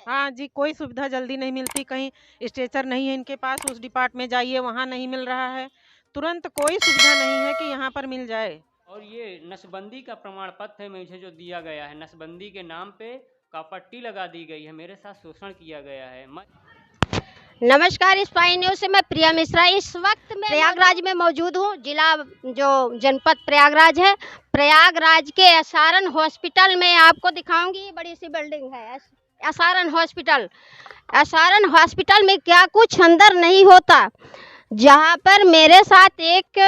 हाँ जी, कोई सुविधा जल्दी नहीं मिलती, कहीं स्ट्रेचर नहीं है इनके पास, उस डिपार्ट में जाइए वहाँ नहीं मिल रहा है। तुरंत कोई सुविधा नहीं है कि यहाँ पर मिल जाए। और ये नसबंदी का प्रमाण पत्र है मुझे जो दिया गया है, नसबंदी के नाम पे कापट्टी लगा दी गई है, मेरे साथ शोषण किया गया है। नमस्कार, स्पाई न्यूज से मैं प्रिया मिश्रा इस वक्त मैं प्रयागराज में मौजूद हूँ। जिला जो जनपद प्रयागराज है, प्रयागराज के एसआरएन हॉस्पिटल में आपको दिखाऊंगी। ये बड़ी सी बिल्डिंग है एसआरएन हॉस्पिटल। एसआरएन हॉस्पिटल में क्या कुछ अंदर नहीं होता। जहाँ पर मेरे साथ एक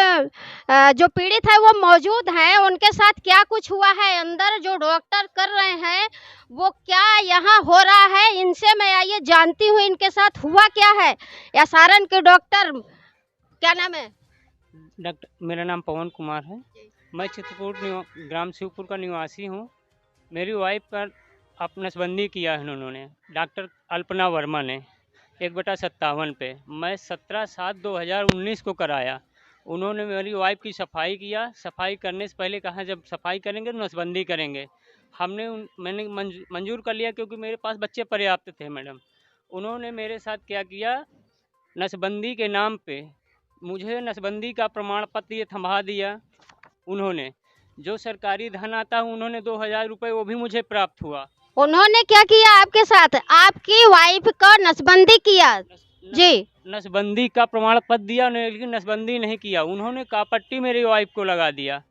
जो पीड़ित है वो मौजूद हैं, उनके साथ क्या कुछ हुआ है अंदर, जो डॉक्टर कर रहे हैं वो क्या यहाँ हो रहा है, इनसे मैं आइए जानती हूँ इनके साथ हुआ क्या है। एसआरएन के डॉक्टर, क्या नाम है? डॉक्टर, मेरा नाम पवन कुमार है। मैं चित्रकूट ग्राम शिवपुर का निवासी हूँ। मेरी वाइफ पर नसबंदी किया है उन्होंने, डॉक्टर अल्पना वर्मा ने 1/57 पे। मैं 17/7/2019 को कराया। उन्होंने मेरी वाइफ की सफाई किया। सफाई करने से पहले कहा जब सफाई करेंगे तो नसबंदी करेंगे। मैंने मंजूर कर लिया क्योंकि मेरे पास बच्चे पर्याप्त थे मैडम। उन्होंने मेरे साथ क्या किया, नसबंदी के नाम पे मुझे नसबंदी का प्रमाण पत्र ये थमा दिया। उन्होंने जो सरकारी धन आता है उन्होंने 2000 रुपये वो भी मुझे प्राप्त हुआ। उन्होंने क्या किया आपके साथ? आपकी वाइफ का नसबंदी किया? जी, नसबंदी का प्रमाण पत्र दिया लेकिन नसबंदी नहीं किया। उन्होंने कापट्टी मेरी वाइफ को लगा दिया।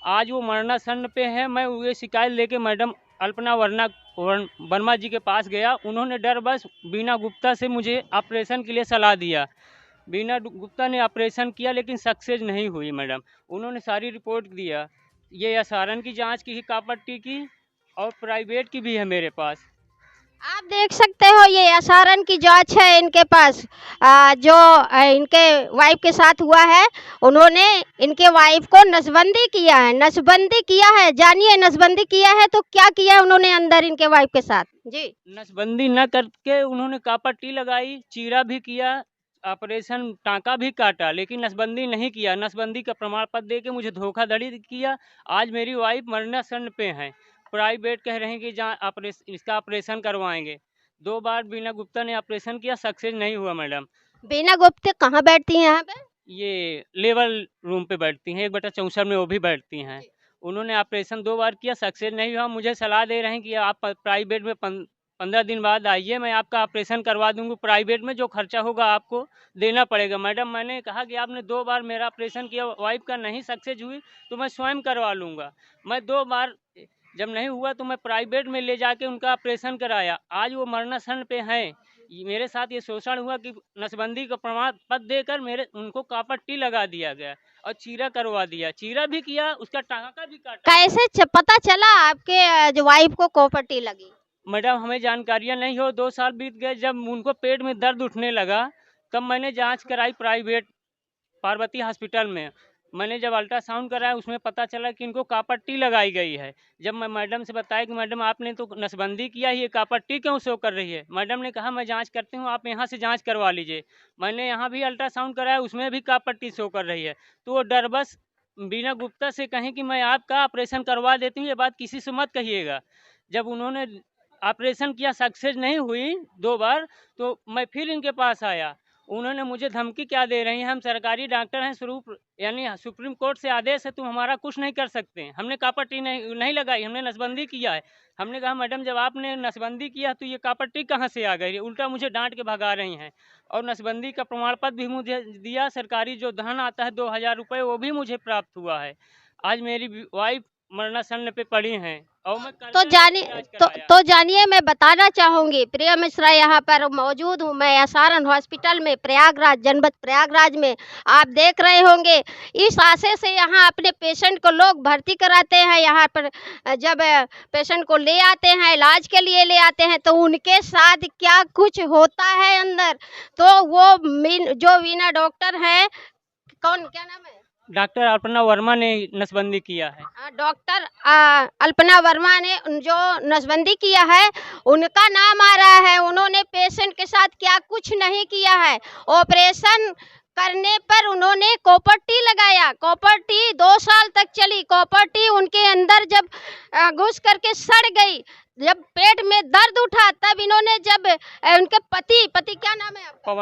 आज वो मरणासन पे है। मैं ये शिकायत लेके मैडम अल्पना वर्मा जी के पास गया। उन्होंने डर बस बीना गुप्ता से मुझे ऑपरेशन के लिए सलाह दिया। बीना गुप्ता ने ऑपरेशन किया लेकिन सक्सेस नहीं हुई मैडम। उन्होंने सारी रिपोर्ट दिया। ये एसआरएन की जांच की, कापट्टी की और प्राइवेट की भी है मेरे पास। आप देख सकते हो ये एसआरएन की जांच है इनके पास। जो इनके वाइफ के साथ हुआ है, उन्होंने इनके वाइफ को नसबंदी किया है। नसबंदी किया है, जानिए नसबंदी किया है तो क्या किया है उन्होंने अंदर इनके वाइफ के साथ? जी, नसबंदी न करके उन्होंने कापट्टी लगाई, चीरा भी किया, ऑपरेशन टाँका भी काटा, लेकिन नसबंदी नहीं किया। नसबंदी का प्रमाण पत्र दे के मुझे धोखाधड़ी किया। आज मेरी वाइफ मरणासन पे है। प्राइवेट कह रहे हैं कि जहाँ इसका ऑपरेशन करवाएंगे। 2 बार बीना गुप्ता ने ऑपरेशन किया, सक्सेस नहीं हुआ मैडम। बीना गुप्ता कहाँ बैठती हैं यहाँ पे? ये लेवल रूम पे बैठती हैं, 1/64 में वो भी बैठती हैं। उन्होंने ऑपरेशन 2 बार किया, सक्सेस नहीं हुआ। मुझे सलाह दे रहे हैं कि आप प्राइवेट में 15 दिन बाद आइए, मैं आपका ऑपरेशन करवा दूंगी। प्राइवेट में जो खर्चा होगा आपको देना पड़ेगा। मैडम मैंने कहा कि आपने 2 बार मेरा ऑपरेशन किया, वाइफ का नहीं सक्सेस हुई तो मैं स्वयं करवा लूँगा। मैं 2 बार जब नहीं हुआ तो मैं प्राइवेट में ले जाके उनका ऑपरेशन कराया। आज वो मरणासन पे हैं। मेरे साथ ये शोषण हुआ कि नसबंदी का प्रमाण पत्र देकर मेरे उनको कापट्टी लगा दिया गया और चीरा करवा दिया। चीरा भी किया, उसका टाँका भी काटा। कैसे पता चला आपके जो वाइफ को कोपट्टी लगी? मैडम हमें जानकारियाँ नहीं हो। 2 साल बीत गए। जब उनको पेट में दर्द उठने लगा तब मैंने जांच कराई प्राइवेट पार्वती हॉस्पिटल में। मैंने जब अल्ट्रासाउंड कराया उसमें पता चला कि इनको कापट्टी लगाई गई है। जब मैं मैडम से बताया कि मैडम आपने तो नसबंदी किया, ये कापट्टी क्यों शो कर रही है? मैडम ने कहा मैं जांच करती हूँ, आप यहाँ से जांच करवा लीजिए। मैंने यहाँ भी अल्ट्रासाउंड कराया, उसमें भी कापट्टी शो कर रही है। तो वो डर बस बीना गुप्ता से कहें कि मैं आपका ऑपरेशन करवा देती हूँ, ये बात किसी से मत कहिएगा। जब उन्होंने ऑपरेशन किया, सक्सेस नहीं हुई 2 बार, तो मैं फिर इनके पास आया। उन्होंने मुझे धमकी क्या दे रही हैं, हम सरकारी डॉक्टर हैं, यानी सुप्रीम कोर्ट से आदेश है, तुम हमारा कुछ नहीं कर सकते। हमने कापट्टी नहीं लगाई, हमने नसबंदी किया है। हमने कहा मैडम जब आपने नसबंदी किया तो ये कापट्टी कहाँ से आ गई? उल्टा मुझे डांट के भगा रही हैं। और नसबंदी का प्रमाण पत्र भी मुझे दिया। सरकारी जो धन आता है 2000 रुपये वो भी मुझे प्राप्त हुआ है। आज मेरी वाइफ मरणासन पे पड़ी हैं और मैं तो जानिए मैं बताना चाहूंगी, प्रिया मिश्रा यहाँ पर मौजूद हूँ। मैं एसआरएन हॉस्पिटल में प्रयागराज, जनपद प्रयागराज में। आप देख रहे होंगे इस आशय से यहाँ अपने पेशेंट को लोग भर्ती कराते हैं। यहाँ पर जब पेशेंट को ले आते हैं, इलाज के लिए ले आते हैं, तो उनके साथ क्या कुछ होता है अंदर, तो वो जो वीना डॉक्टर है, कौन, क्या नाम है? डॉक्टर अल्पना वर्मा ने नसबंदी किया है। डॉक्टर अल्पना वर्मा ने जो नसबंदी किया है उनका नाम आ रहा है। उन्होंने पेशेंट के साथ क्या कुछ नहीं किया है। ऑपरेशन करने पर उन्होंने कॉपर टी लगाया। कॉपर टी 2 साल तक चली। कॉपर टी उनके अंदर जब घुस करके सड़ गई, जब पेट में दर्द उठा, तब इन्होंने जब उनके पति क्या नाम है आपका?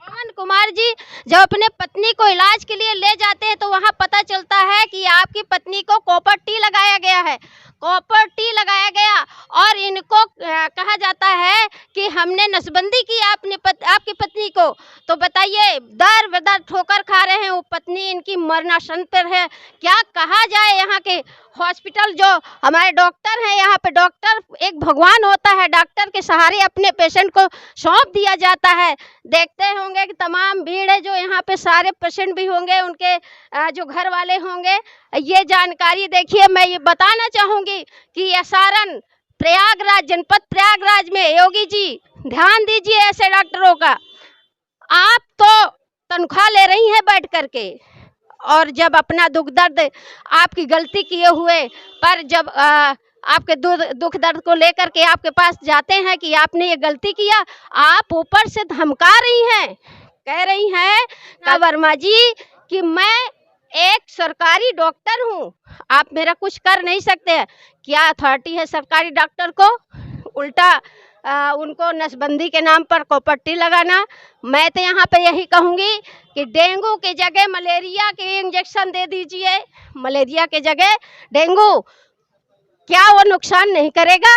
पवन कुमार जी जब अपने पत्नी को इलाज के लिए ले जाते हैं तो वहां पता चलता है कि आपकी पत्नी को कॉपर टी लगाया गया है। कॉपर टी लगाया गया और इनको कहा जाता है कि हमने नसबंदी की आपकी पत्नी को। तो बताइए, दर बदर ठोकर खा रहे हैं, वो पत्नी इनकी मरणासन पर है। क्या कहा जाए, यहाँ के हॉस्पिटल जो हमारे डॉक्टर हैं, यहाँ पे डॉक्टर एक भगवान होता है। डॉक्टर के सहारे अपने पेशेंट को सौंप दिया जाता है। देखते होंगे कि तमाम भीड़ है, जो यहाँ पे सारे पेशेंट भी होंगे, उनके जो घर वाले होंगे। ये जानकारी देखिए, मैं ये बताना चाहूँगी कि सारण प्रयागराज, जनपद प्रयागराज में योगी जी ध्यान दीजिए ऐसे डॉक्टरों का। आप तो तनख्वाह ले रही हैं बैठ करके, और जब अपना दुख दर्द आपकी गलती किए हुए पर जब आपके दुख दर्द को लेकर के आपके पास जाते हैं कि आपने ये गलती किया, आप ऊपर से धमका रही हैं, कह रही हैं वर्मा जी कि मैं एक सरकारी डॉक्टर हूँ, आप मेरा कुछ कर नहीं सकते हैं। क्या अथॉरिटी है सरकारी डॉक्टर को? उल्टा उनको नसबंदी के नाम पर कॉपर टी लगाना। मैं तो यहाँ पे यही कहूँगी कि डेंगू की जगह मलेरिया के इंजेक्शन दे दीजिए। मलेरिया के जगह डेंगू, क्या वो नुकसान नहीं करेगा?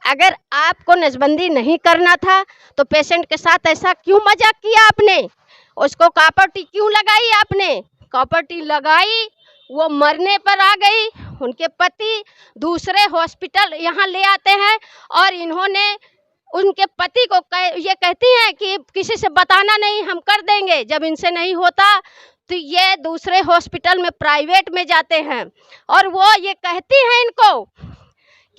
अगर आपको नसबंदी नहीं करना था तो पेशेंट के साथ ऐसा क्यों मजाक किया आपने? उसको कॉपर टी क्यों लगाई आपने? कॉपर टी लगाई, वो मरने पर आ गई। उनके पति दूसरे हॉस्पिटल यहाँ ले आते हैं और इन्होंने उनके पति को ये कहती हैं कि किसी से बताना नहीं, हम कर देंगे। जब इनसे नहीं होता तो ये दूसरे हॉस्पिटल में, प्राइवेट में जाते हैं और वो ये कहती हैं इनको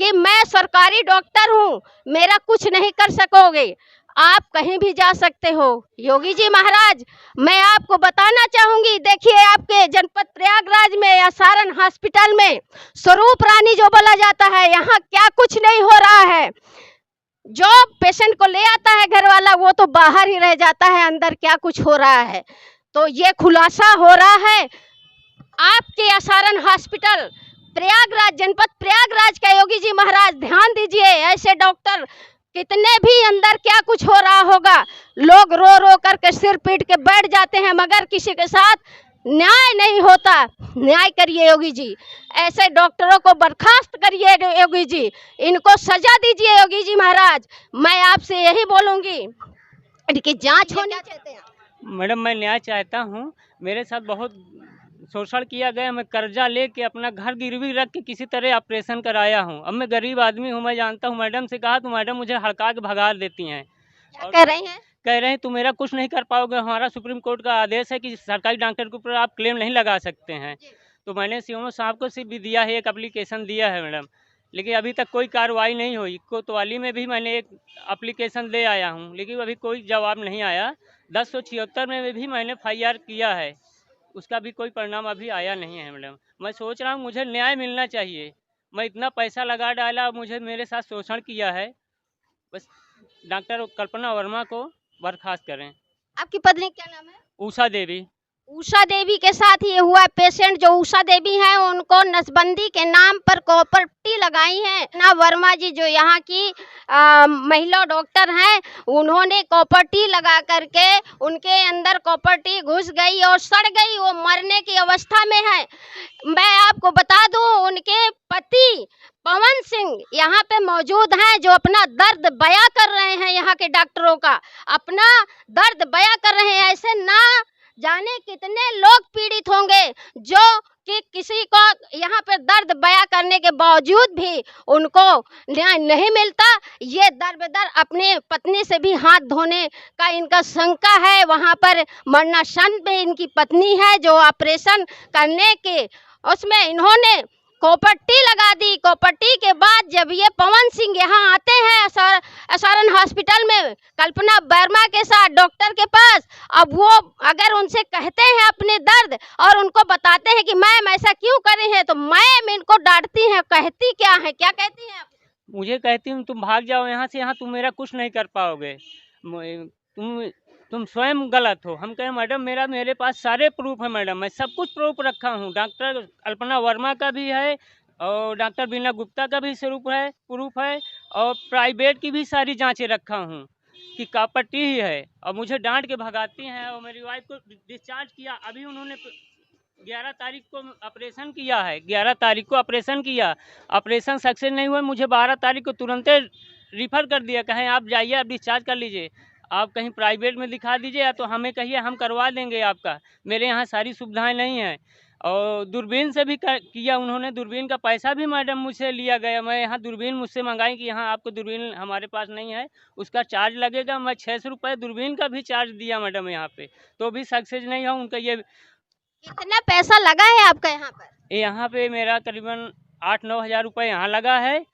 कि मैं सरकारी डॉक्टर हूँ, मेरा कुछ नहीं कर सकोगे, आप कहीं भी जा सकते हो। योगी जी महाराज, मैं आपको बताना चाहूँगी, देखिए आपके जनपद प्रयागराज में या सारण हॉस्पिटल में स्वरूप रानी जो बोला जाता है, यहाँ क्या कुछ नहीं हो रहा है। जो पेशेंट को ले आता है घर वाला, वो तो बाहर ही रह जाता है, अंदर क्या कुछ हो रहा है। तो ये खुलासा हो रहा है आपके सारण हॉस्पिटल प्रयागराज, जनपद प्रयागराज का। योगी जी महाराज ध्यान दीजिए, ऐसे डॉक्टर कितने भी अंदर क्या कुछ हो रहा होगा, लोग रो रो करके सिर पीट के बैठ जाते हैं, मगर किसी के साथ न्याय नहीं होता। न्याय करिए योगी जी, ऐसे डॉक्टरों को बर्खास्त करिए योगी जी, इनको सजा दीजिए योगी जी महाराज। मैं आपसे यही बोलूँगी कि जांच होनी चाहिए। मैडम, मैं न्याय चाहता हूँ। मेरे साथ बहुत शोषण किया गया। मैं कर्जा लेके अपना घर गिरवी रख के किसी तरह ऑपरेशन कराया हूँ। अब मैं गरीब आदमी हूँ, मैं जानता हूँ। मैडम से कहा तो मैडम मुझे हड़का के भगा देती हैं। क्या कह रही हैं? कह रहे हैं तुम मेरा कुछ नहीं कर पाओगे, हमारा सुप्रीम कोर्ट का आदेश है कि सरकारी डॉक्टर के ऊपर आप क्लेम नहीं लगा सकते हैं। तो मैंने सीएमओ साहब को सिर्फ भी दिया है, एक एप्लीकेशन दिया है मैडम, लेकिन अभी तक कोई कार्रवाई नहीं हुई। कोतवाली में भी मैंने एक एप्लीकेशन दे आया हूँ, लेकिन अभी कोई जवाब नहीं आया। 1076 में भी मैंने FIR किया है, उसका भी कोई परिणाम अभी आया नहीं है मैडम। मैं सोच रहा हूँ मुझे न्याय मिलना चाहिए। मैं इतना पैसा लगा डाला, मुझे मेरे साथ शोषण किया है। बस डॉक्टर कल्पना वर्मा को बर्खास्त करें। आपकी पत्नी क्या नाम है? उषा देवी। उषा देवी के साथ ये हुआ। पेशेंट जो उषा देवी हैं, उनको नसबंदी के नाम पर कॉपर टी लगाई है ना। वर्मा जी जो यहाँ की महिला डॉक्टर हैं, उन्होंने कॉपर टी लगा करके उनके अंदर कॉपर टी घुस गई और सड़ गई, वो मरने की अवस्था में है। मैं आपको बता दूं, उनके पति पवन सिंह यहाँ पे मौजूद हैं, जो अपना दर्द बयां कर रहे हैं। यहाँ के डॉक्टरों का अपना दर्द बयां कर रहे हैं। ऐसे ना जाने कितने लोग पीड़ित होंगे जो कि किसी को यहाँ पे दर्द बयां करने के बावजूद भी उनको न्याय नहीं मिलता। ये दर बेदर अपनी पत्नी से भी हाथ धोने का इनका शंका है। वहाँ पर मरणासन में इनकी पत्नी है, जो ऑपरेशन करने के उसमें इन्होंने कॉपर टी लगा दी। कॉपर टी के बाद जब ये पवन सिंह यहाँ आते हैं सारण हॉस्पिटल में कल्पना वर्मा के साथ डॉक्टर के पास, अब वो अगर उनसे कहते हैं अपने दर्द और उनको बताते हैं कि मैम ऐसा क्यों करे हैं, तो मैम इनको डांटती हैं। कहती क्या है, क्या कहती हैं आप? मुझे कहती हूँ तुम भाग जाओ यहाँ से, यहाँ तुम मेरा कुछ नहीं कर पाओगे। तुम स्वयं गलत हो। हम कहें मैडम मेरे पास सारे प्रूफ है मैडम, मैं सब कुछ प्रूफ रखा हूँ। डॉक्टर अल्पना वर्मा का भी है और डॉक्टर बीना गुप्ता का भी प्रूफ है और प्राइवेट की भी सारी जाँचें रखा हूँ कि कापट्टी ही है और मुझे डांट के भगाती हैं। और मेरी वाइफ को डिस्चार्ज किया, अभी उन्होंने 11 तारीख को ऑपरेशन किया है, 11 तारीख को ऑपरेशन किया, ऑपरेशन सक्सेस नहीं हुआ, मुझे 12 तारीख को तुरंत रिफ़र कर दिया, कहें आप जाइए आप डिस्चार्ज कर लीजिए, आप कहीं प्राइवेट में दिखा दीजिए या तो हमें कहिए हम करवा देंगे आपका। मेरे यहाँ सारी सुविधाएं नहीं हैं। और दूरबीन से भी किया उन्होंने, दूरबीन का पैसा भी मैडम मुझसे लिया गया। मैं यहाँ दूरबीन मुझसे मंगाई कि यहाँ आपको दूरबीन हमारे पास नहीं है, उसका चार्ज लगेगा। मैं 600 रुपये दूरबीन का भी चार्ज दिया मैडम यहाँ पे, तो भी सक्सेस नहीं हुआ उनका। ये कितना पैसा लगा है आपका यहाँ पर? यहाँ पे मेरा करीबन 8-9 हज़ार रुपये यहाँ लगा है।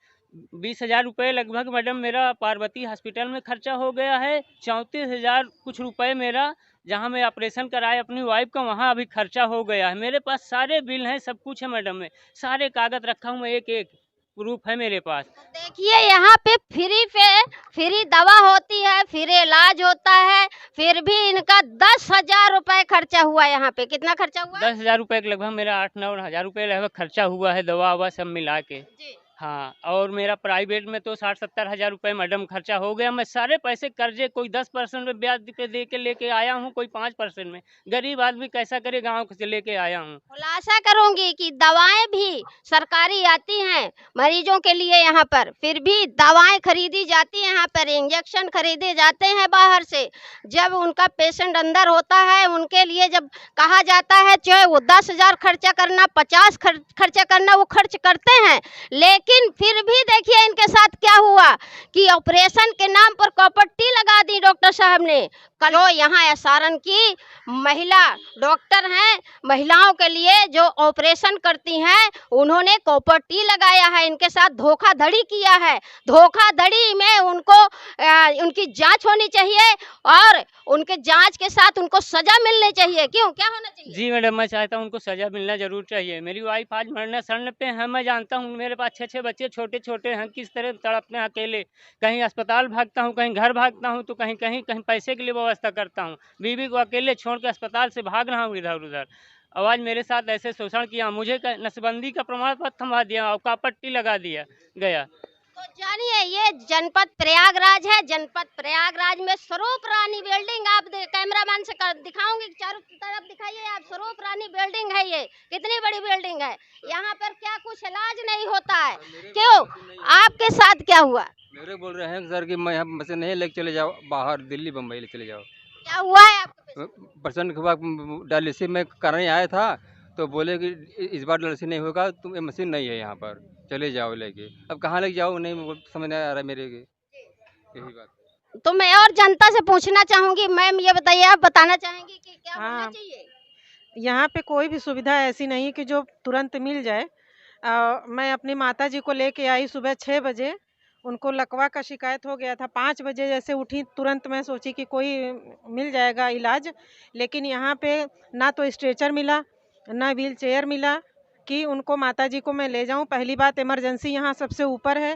20,000 रुपये लगभग मैडम मेरा पार्वती हॉस्पिटल में खर्चा हो गया है। 34,000 कुछ रुपये मेरा जहाँ मैं ऑपरेशन कराए अपनी वाइफ का, वहाँ अभी खर्चा हो गया है। मेरे पास सारे बिल हैं, सब कुछ है मैडम, मैं सारे कागज़ रखा हूँ, एक प्रूफ है मेरे पास। देखिए यहाँ पे फ्री दवा होती है, फ्री इलाज होता है, फिर भी इनका 10,000 रुपये खर्चा हुआ। यहाँ पे कितना खर्चा हुआ? 10,000 रुपये लगभग मेरा 8-9 हज़ार रुपये लगभग खर्चा हुआ है, दवा ववा सब मिला के। जी। हाँ, और मेरा प्राइवेट में तो 60-70 हज़ार रुपये मैडम खर्चा हो गया। मैं सारे पैसे कर्जे, कोई 10% में ब्याज पे दे के लेके आया हूँ, कोई 5% में। गरीब आदमी कैसा करे, गाँव से लेके आया हूँ। खुलासा करूंगी कि दवाएं भी सरकारी आती हैं मरीजों के लिए यहाँ पर, फिर भी दवाएं खरीदी जाती हैं यहाँ पर, इंजेक्शन खरीदे जाते हैं बाहर से। जब उनका पेशेंट अंदर होता है उनके लिए जब कहा जाता है चाहे वो 10,000 खर्चा करना, 50 खर्चा करना, वो खर्च करते हैं। लेकिन फिर भी देखिए इनके साथ क्या हुआ कि ऑपरेशन के नाम पर कॉपट्टी लगा दी डॉक्टर साहब ने। कल यहाँ एसआरएन की महिला डॉक्टर हैं, महिलाओं के लिए जो ऑपरेशन करती हैं, उन्होंने कॉपट्टी लगाया है, इनके साथ धोखाधड़ी किया है। धोखाधड़ी में उनको उनकी जांच होनी चाहिए और उनके जांच के साथ उनको सजा मिलनी चाहिए। क्यों, क्या होना चाहिए? जी मैडम, मैं चाहता हूँ उनको सज़ा मिलना ज़रूर चाहिए। मेरी वाइफ आज मरने शरण पे है, मैं जानता हूँ। मेरे पास 6-6 बच्चे छोटे-छोटे हैं, किस तरह तड़पते हैं अकेले। कहीं अस्पताल भागता हूँ, कहीं घर भागता हूँ, तो कहीं पैसे के लिए व्यवस्था करता हूँ। बीवी को अकेले छोड़ के अस्पताल से भाग रहा हूँ इधर-उधर। और आज मेरे साथ ऐसे शोषण किया, मुझे नसबंदी का प्रमाण पत्र थमा दिया और कापट्टी लगा दिया गया। तो जानिए ये जनपद प्रयागराज है। जनपद प्रयागराज में स्वरूप रानी बिल्डिंग, आप कैमरामैन से दिखाऊंगी, चारों तरफ दिखाइए आप। स्वरूप रानी बिल्डिंग है, ये कितनी बड़ी बिल्डिंग है। यहाँ पर क्या कुछ इलाज नहीं होता है? क्यों, आपके साथ क्या हुआ? मेरे बोल रहे हैं सर कि मैं यहाँ मशीन नहीं लेके चले जाओ बाहर, दिल्ली बम्बई ले चले जाओ। क्या हुआ है आपको? पर्सन के बाद डायलिसिस में कराने आया था, तो बोले कि इस बार डायलिसिस नहीं होगा, तुम मशीन नहीं है यहाँ पर, चले जाओ लेके। अब कहाँ लेके जाओ, नहीं समझ नहीं आ रहा मेरे के, यही बात। तो मैं और जनता से पूछना चाहूंगी, मैम ये बताइए, आप बताना चाहेंगी कि क्या होना चाहिए? यहाँ पे कोई भी सुविधा ऐसी नहीं है कि जो तुरंत मिल जाए। मैं अपनी माताजी को लेके आई सुबह 6 बजे, उनको लकवा का शिकायत हो गया था। 5 बजे जैसे उठी, तुरंत मैं सोची कि कोई मिल जाएगा इलाज, लेकिन यहाँ पे ना तो स्ट्रेचर मिला, ना व्हील चेयर मिला कि उनको माताजी को मैं ले जाऊं। पहली बात, इमरजेंसी यहाँ सबसे ऊपर है,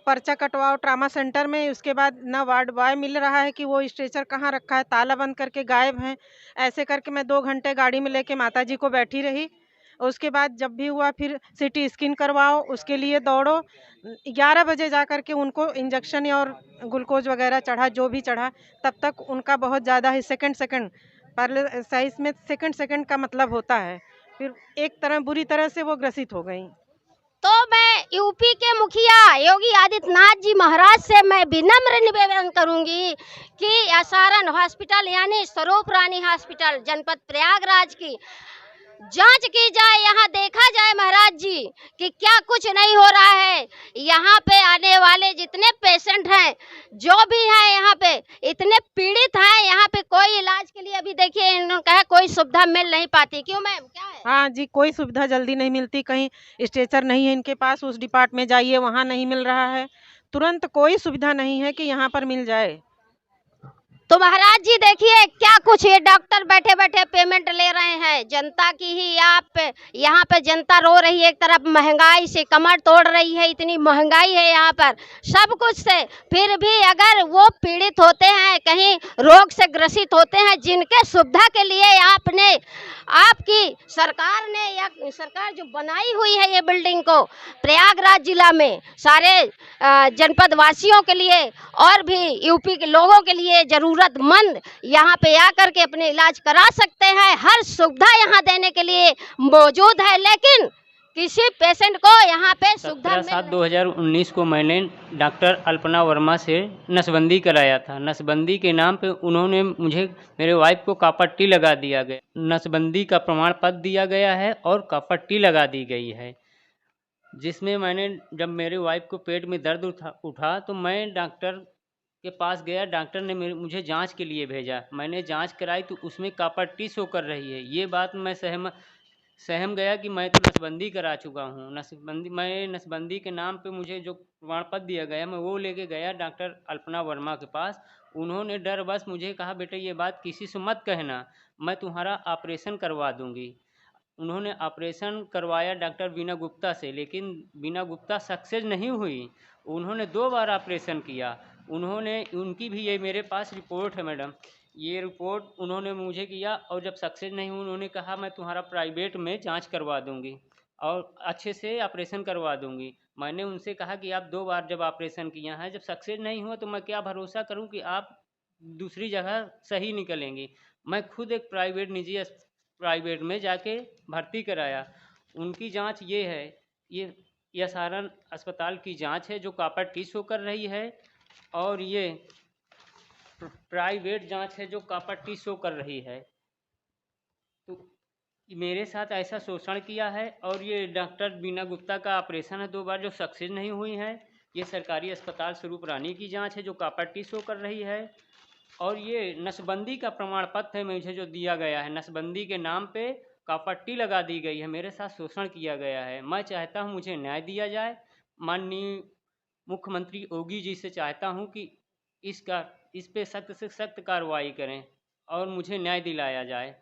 पर्चा कटवाओ ट्रामा सेंटर में। उसके बाद ना वार्ड बॉय मिल रहा है कि वो स्ट्रेचर कहाँ रखा है, ताला बंद करके गायब हैं। ऐसे करके मैं 2 घंटे गाड़ी में लेके माताजी को बैठी रही। उसके बाद जब भी हुआ फिर सीटी स्कैन करवाओ, उसके लिए दौड़ो। 11 बजे जा कर के उनको इंजेक्शन और ग्लूकोज वगैरह चढ़ा, जो भी चढ़ा। तब तक उनका बहुत ज़्यादा ही सेकंड पैरालिसिस में सेकंड का मतलब होता है। फिर एक तरह बुरी तरह से वो ग्रसित हो गई। तो मैं यूपी के मुखिया योगी आदित्यनाथ जी महाराज से मैं विनम्र निवेदन करूंगी कि एसआरएन हॉस्पिटल यानी स्वरूप रानी हॉस्पिटल जनपद प्रयागराज की जांच की जाए, यहाँ देखा जाए महाराज जी कि क्या कुछ नहीं हो रहा है। यहाँ पे आने वाले जितने पेशेंट हैं, जो भी हैं यहाँ पे, इतने पीड़ित हैं, यहाँ पे कोई इलाज के लिए अभी देखिए इन्होंने कहा कोई सुविधा मिल नहीं पाती। क्यों मैम, क्या है? हाँ जी, कोई सुविधा जल्दी नहीं मिलती। कहीं स्ट्रेचर नहीं है इनके पास, उस डिपार्ट में जाइए वहाँ नहीं मिल रहा है। तुरंत कोई सुविधा नहीं है कि यहाँ पर मिल जाए। तो महाराज जी देखिए क्या कुछ ये डॉक्टर बैठे बैठे पेमेंट ले रहे हैं जनता की ही। यहाँ पे जनता रो रही है, एक तरफ महंगाई से कमर तोड़ रही है, इतनी महंगाई है यहाँ पर सब कुछ से, फिर भी अगर वो पीड़ित होते हैं, कहीं रोग से ग्रसित होते हैं, जिनके सुविधा के लिए आपकी सरकार ने या सरकार जो बनाई हुई है ये बिल्डिंग को प्रयागराज जिला में सारे जनपद वासियों के लिए और भी यूपी के लोगों के लिए जरूरतमंद यहाँ पे आकर के अपने इलाज करा सकते हैं, हर सुविधा यहाँ देने के लिए मौजूद है, लेकिन किसी पेशेंट को यहाँ पे सुविधा 17/7/2019 को मैंने डॉक्टर अल्पना वर्मा से नसबंदी कराया था। नसबंदी के नाम पे उन्होंने मुझे, मेरे वाइफ को कापट्टी लगा दिया गया, नसबंदी का प्रमाण पत्र दिया गया है और कापट्टी लगा दी गई है, जिसमें मैंने, जब मेरे वाइफ को पेट में दर्द उठा तो मैं डॉक्टर के पास गया, डॉक्टर ने मुझे जांच के लिए भेजा, मैंने जांच कराई तो उसमें कापट्टी शो कर रही है। ये बात मैं सहम गया कि मैं तो नसबंदी करा चुका हूँ। मैं नसबंदी के नाम पे मुझे जो प्रमाण पत्र दिया गया मैं वो लेके गया डॉक्टर अल्पना वर्मा के पास। उन्होंने डर बस मुझे कहा, बेटा ये बात किसी से मत कहना, मैं तुम्हारा ऑपरेशन करवा दूंगी। उन्होंने ऑपरेशन करवाया डॉक्टर बीना गुप्ता से, लेकिन बीना गुप्ता सक्सेस नहीं हुई। उन्होंने 2 बार ऑपरेशन किया। उनकी भी ये मेरे पास रिपोर्ट है मैडम, ये रिपोर्ट उन्होंने मुझे किया और जब सक्सेस नहीं हुई उन्होंने कहा मैं तुम्हारा प्राइवेट में जांच करवा दूंगी और अच्छे से ऑपरेशन करवा दूंगी। मैंने उनसे कहा कि आप 2 बार जब ऑपरेशन किया है, जब सक्सेस नहीं हुआ तो मैं क्या भरोसा करूं कि आप दूसरी जगह सही निकलेंगी। मैं खुद एक प्राइवेट में जाके भर्ती कराया। उनकी जांच ये है, ये सारण अस्पताल की जांच है जो कापट्टी शो कर रही है और ये प्राइवेट जांच है जो कापट्टी शो कर रही है। तो मेरे साथ ऐसा शोषण किया है और ये डॉक्टर बीना गुप्ता का ऑपरेशन है 2 बार जो सक्सेस नहीं हुई है। ये सरकारी अस्पताल स्वरूप रानी की जांच है जो कापट्टी शो कर रही है और ये नसबंदी का प्रमाण पत्र है मुझे जो दिया गया है, नसबंदी के नाम पे कापट्टी लगा दी गई है, मेरे साथ शोषण किया गया है। मैं चाहता हूँ मुझे न्याय दिया जाए। माननीय मुख्यमंत्री योगी जी से चाहता हूँ कि इस पे सख्त से सख्त कार्रवाई करें और मुझे न्याय दिलाया जाए।